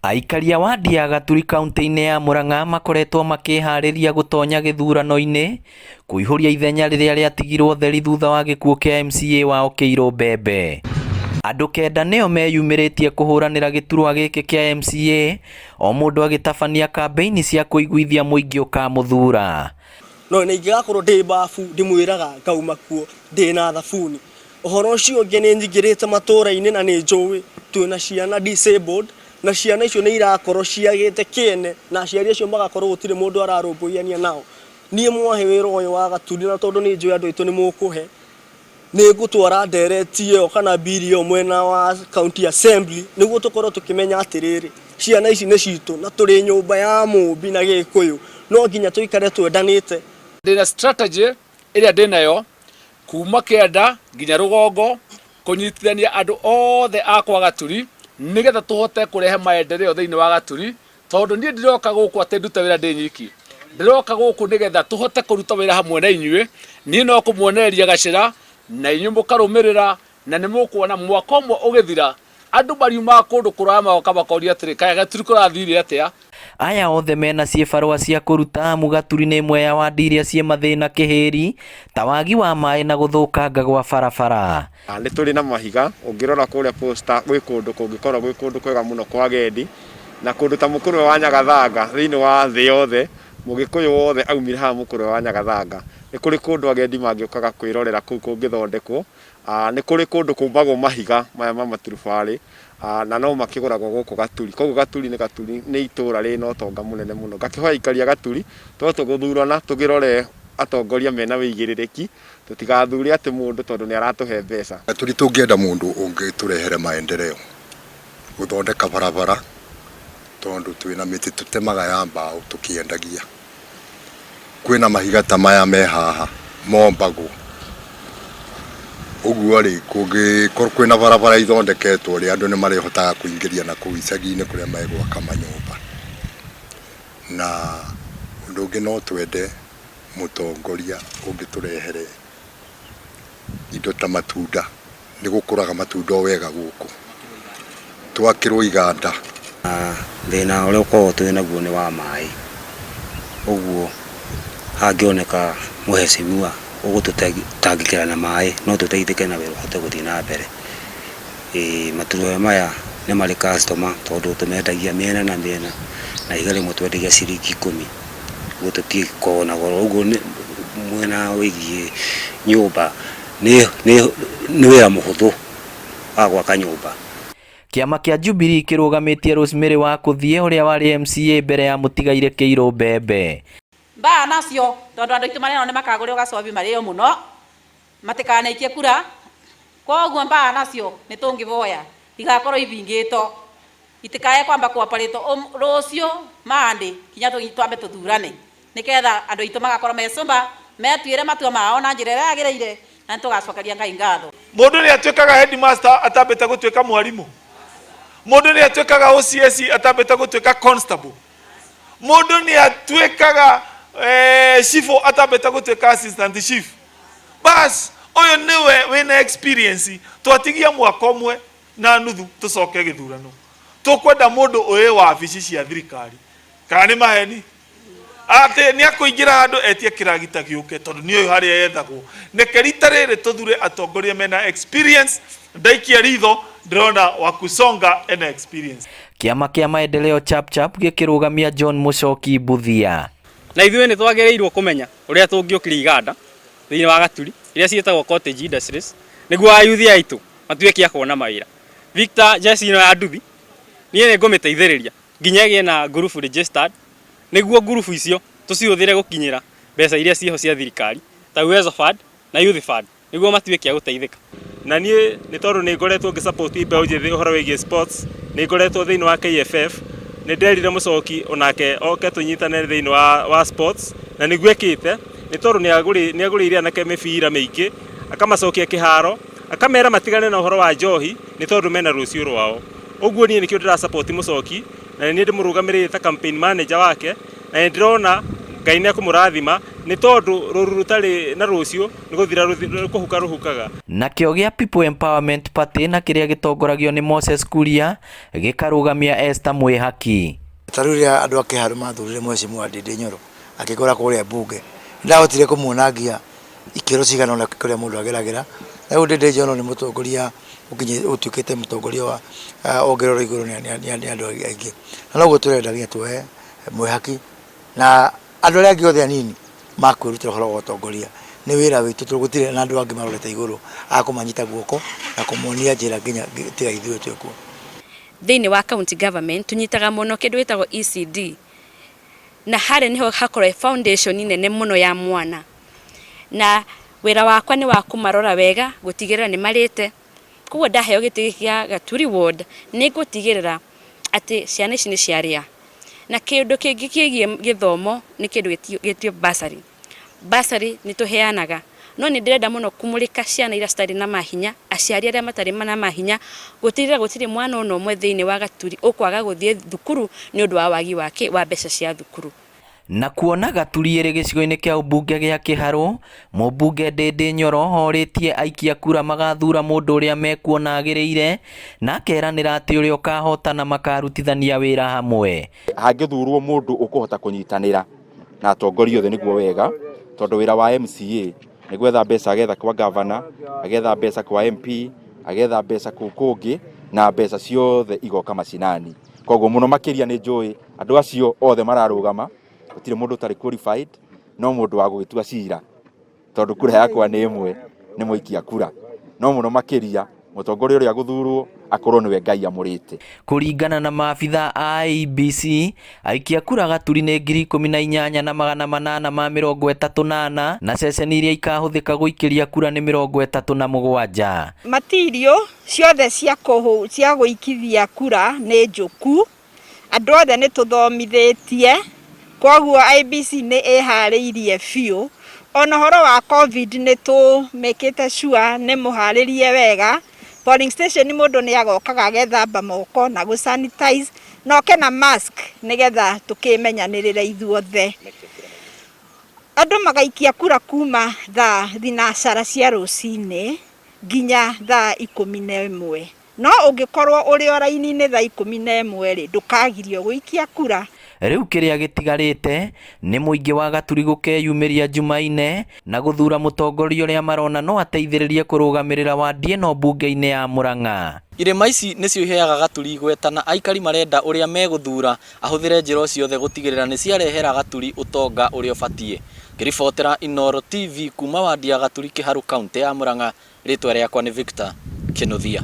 Aikaria wadi ya Gaturi kaunti-inĩ ya Murang'a makoretwo makĩharĩria gũtonya gĩthurano-inĩ kũihũria ithenya rĩrĩa rĩatigirwo theri thutha wa gĩkuũ kĩa MCA wao Kĩirũ Mbembe. Andũ kenda nĩo meyumĩrĩtie kũhũranĩra gĩturwa gĩkĩ kĩa MCA, o mũndũ agĩtabania kambeini cia kũiguithia mũingĩ ũkamũthura. No nĩ ingĩgakorwo ndĩ babu ndĩmwĩraga ngauma kuo ndĩna thabuni. Ũhoro ũcio ũngĩ nĩ njingĩrĩte matũũra-inĩ na nĩ njũĩ twĩna ciana disabled, na ciana icio nĩ irakorwo ciagĩte kĩene na aciari acio magakorwo gũtirĩ mũndũ ararũmbũyania nao. Niĩ mwahe wĩra ũyũ wa Gaturi na tondũ nĩ njũĩ andũ aitũ nĩ mũkũhe, nĩ ngũtwara ndereti ĩyo kana biri ĩyo mwena wa county assembly nĩguo tũkorwo tũkĩmenya atĩrĩrĩ, ciana ici nĩ citũ na tũrĩ nyũmba ya mũmbi na Gĩkũyũ, no nginya tũikare twendanĩte. Ndĩna strategy ĩrĩa ndĩnayo kuma Kĩanda nginya Rũgongo kũnyitithania andũ othe akwa Gaturi nigetha tũhote kũrehe maendeleo thĩinĩ wa Gaturi, tondũ niĩ ndiroka gũkũ atĩ ndute wĩra ndĩ nyiki, ndiroka gũkũ nigetha tũhote kũruta wĩra hamwe na inyuĩ. Niĩ no kũmuonereria gacĩra na inyuĩ mũkarũmĩrĩra, na nĩ mũkuona mwaka ũmwe ũgĩthira andũ mariuma kũndũ kũraya magoka makoria atĩrĩ kaya Gaturi kũrathire atĩa. Aya othe mena ciĩbarũa cia kũruta amu Gaturi nĩ ĩmwe ya wadi iria ciĩ mathĩna kĩhĩri ta wagi wa maĩ na gũthũkanga gwa barabara. Nĩ tũrĩ na mahiga, ũngĩrora kũrĩa posta gwĩ kũndũ kũngĩkorwo gwĩ kũndũ kwega mũno kwa agendi, na kũndũ ta mũkũrwe wa Nyagathanga thĩinĩ wa thĩ yothe, Mũgĩkũyũ wothe aumire haha mũkũrwe wa Nyagathanga. Nĩ kũrĩ kũndũ agendi mangĩũkaga kwĩrorera kũu kũngĩthondekwo, nĩ kũrĩ kũndũ kũmbagwo mahiga maya ma maturubarĩ, na no makĩgũragwo gũkũ Gaturi. Koguo Gaturi nĩ itũũra rĩna ũtonga mũnene mũno. Ngakĩhoya aikari a Gaturi tũgũthurana tũgĩrore atongoria mena wĩigĩrĩrĩki, tũtigathure atĩ mũndũ tondũ nĩ aratũhe mbeca. Gaturi tũngĩenda mũndũ ũngĩtũrehere maendeleo, gũthondeka barabara, tondũ twĩna mĩtĩ tũtemaga ya mbaũ tũkĩendagia. Kwĩna mahiga ta maya me haha mombagwo. Ũguo rĩ kũngĩkorwo kwĩna barabara ithondeketwo rĩ andũ nĩ marĩhotaga kũingĩria na kũu icagi-inĩ kũrĩa megwaka manyũmba. Na ũndũ ũngĩ no twende mũtongoria ũngĩtũrehere indo ta matunda, nĩ gũkũraga matunda o wega gũkũ, twakĩrwo iganda. Thĩna ũrĩa ũkoragwo twĩ naguo nĩ wa maĩ, ũguo hangĩoneka mũhecimiwa ũgũtũtangĩkĩra na maĩ no tũteithĩke na wĩra ũhote gũthiĩ na mbere. Matunda maya nĩ marĩ customer tondũ tũmendagia mĩena na mĩena, na iga rĩmwe twendagia ciringi 10, ũguo tũtikoragwo na goro. Ũguo mwena wĩgiĩ nyũmba nĩ wĩra mũhũthũ wa gwaka nyũmba. Kĩama kĩa Jubilee kĩrũgamĩtie Rosemary Wakũthiĩ ũrĩa warĩ MCA mbere ya mũtigaire Kĩirũ Mbembe. Mbaa nacio tondũ andũ aitũ marĩa nĩ makagũrĩrwo gacobi marĩo mũno matikanaikie kura, koguo mbaa nacio nĩ tũngĩvoya igakorwo ibingĩto, itikae kwamba kuaparĩtwo rũciũ mande kinya twambe tũthurane, nĩgetha andũ aitũ magakorwo mecũmba metuĩre matua mao na njĩra ĩrĩa yagĩrĩire na tũgacokeria Ngai ngatho. Mũndũ nĩ atuĩkaga headmaster atambĩte gũtuĩka mwarimũ, mũndũ nĩ atuĩkaga OCS atambĩte gũtuĩka constable, mũndũ nĩ atuĩkaga chief atambĩte gũtuĩka assistant chief. Bas ũyũ nĩwe wĩna experience, twatigia mwaka ũmwe na nuthu tũcoke gĩthurano. Tũkwenda mũndũ ũyũ wa wabici cia thirikari kana nĩ maheni atĩ nĩ akũingĩra handũ etie kĩragita gĩũke tondũ nĩ ũyũ harĩa yethagwo. Nĩke rita rĩrĩ tũthure atongoria mena experience, ndaikia ritho ndĩrona Wakusonga ena experience. Kĩama kĩa maendeleo Chapchap gĩkĩrũgamia John Mũcoki Buthia. Na ithuĩ nĩ twagĩrĩirwo kũmenya ũrĩa tũngĩũkĩra iganda thĩinĩ wa Gaturi iria ciĩtagwo cottage industries, nĩguo ayuthi aitũ matuĩke a kuona mawĩra. Victor Jesse ĩno ya nduthi niĩ nĩ ngũmĩteithĩrĩria nginya ĩgĩe na group registered, nĩguo group icio tũcihũthĩre gũkinyĩra mbeca iria ciho cia thirikari ta Uwezo Fund na Youth Fund, nĩguo matuĩke a gũteithĩka. Na niĩ nĩ tondũ nĩ ngoretwo ngĩsupport mbeũ njĩthĩ ũhoro wĩgiĩ sports, nĩ ngoretwo thĩinĩ wa KFF, nĩ nderire Mũcoki onake oke tũnyitanĩre thĩinĩ wa sports, na nĩguo ekĩte nĩ tondũ nĩ agũrĩire anake mĩbira mĩingĩ, akamacokia kĩharo, akamera matigane na ũhoro wa njohi nĩ tondũ mena rũciũ rwao. Ũguo niĩ nĩkĩo ndĩra support Mũcoki na niĩ ndĩmũrũgamĩrĩire ta campaign manager wake, na nĩ ndĩrona Ngai nä akũmũrathima nĩ tondũ rũru rũtarĩ na rũciũ nĩ gũthira kũhuka rũhukaga. Nakĩo gĩa People Empowerment Party na kĩrĩa gĩtongoragio nĩ Moses Kuria gĩkarũgamia Esther Mwĩhaki. Tarĩu rĩrĩa andũ a Kĩharũ mathurire Mheshimiwa Ndindi Nyoro akĩgora kũrĩa mbunge ndahotire kũmuonagia ikĩro cigana ona kũrĩa mũndũ ageragĩra. Rĩu Ndindi Nyoro nĩ mũtongoria ũtuĩkĩte mũtongoria wa ongerero igũrũ nĩ andũ aingĩ, na no gũtũrendagia tuoe Mwĩhaki na andũ arĩa angĩ othe anini makwĩrutĩra ũhoro wa ũtongoria. Nĩ wĩra witũ, tũgũtirĩ na andũ angĩ marorete igũrũ akũmanyita guoko na kũmonia njĩra nginya tiga ithuĩ twĩkuo. Thĩinĩ wa county government tunyitaga mũno kĩndũ gĩtagwo ECD, na harĩ niho hakorwo foundation nene mũno ya mwana, na wĩra wakwa nĩ wa kũmarora wega gũtigĩrĩra nĩ marĩte. Koguo ndaheo gĩtĩ gĩa Gaturi ward nĩ gũtigĩrĩra atĩ ciana ici nĩ ciarĩa. Na kĩndũ kĩngĩ kĩgiĩ gĩthomo nĩ kĩndũ gĩtio bursary. Bursary nĩ tũheanaga, no nĩ ndĩrenda mũno kumũrĩka ciana iria citarĩ na mahinya, aciari arĩa matarĩ na mahinya, gũtigĩrĩra gũtirĩ mwana ona ũmwe thĩinĩ wa Gaturi ũkwaga gũthiĩ thukuru nĩ ũndũ wa wagi wa mbeca cia thukuru. Na kuona Gaturi ĩrĩ gĩcigo-inĩ kĩa ũmbunge gĩa Kĩharũ, mũmbunge Ndindi Nyoro horĩtie aikia kura magathura mũndũ ũrĩa mekuona agĩrĩire na akeranĩra atĩ ũrĩa ũkahotana makarutithania wĩra hamwe. Hangĩthurwo mũndũ ũkũhota kũnyitanĩra na atongoria othe nĩguo wega, tondũ wĩra wa MCA nĩ gwetha mbeca, agetha kwa governor, agetha mbeca kwa MP, agetha mbeca kũngĩ na mbeca ciothe igoka macinani. Koguo mũno makĩria nĩ njũĩ andũ acio othe mararũgama, gũtirĩ mũndũ ũtarĩ qualified, no mũndũ wa gũgĩtua cira, tondũ kura yakwa nĩ ĩmwe, nĩ mũikia kura. No mũno makĩria mũtongoria ũrĩa gũthurwo akorwo nĩwe Ngai amũrĩte. Kũringana na maabitha a IEBC, aikia kura Gaturi nĩ 18,838 na ceceni iria ikahũthĩka gũikĩria kura nĩ 37. Matirio ciothe cia gũikithia kura nĩ njũku, andũ othe nĩ tũthomithĩtie, koguo IEBC nĩ ĩharĩirie biũ. Ona horo wa COVID nĩ tũmĩkĩte sure nĩ mũharĩrie wega. Polling station mũndũ nĩ agokaga agethamba moko na gũsanitize na oke na mask nĩgetha tũkĩmenyanĩrĩre ithuothe. Andũ magaikia kura kuma thaa thinacara cia rũcinĩ nginya thaa 11. No ũngĩkorwo ũrĩ o raini-inĩ thaa 11 ndũkagirio gũikia kura. Rĩu kĩrĩa gĩtigarĩte nĩ mũingĩ wa Gaturi gũkeyumĩria Jumaine na gũthura mũtongoria ũrĩa marona no ateithĩrĩrie kũrũgamĩrĩra wadi ĩno mbunge-inĩ ya Murang'a. Irĩma ici nĩcio iheaga Gaturi igweta na aikari marenda ũrĩa megũthura ahũthĩre njĩra ciothe gũtigĩrĩra nĩ ciarehera Gaturi ũtonga ũrĩa ũbatiĩ. Ngĩribotera Inooro TV kuma wadi ya Gaturi Kĩharũ kaunti ya Murang'a, rĩtwa rĩakwa nĩ Victor Kĩnuthia.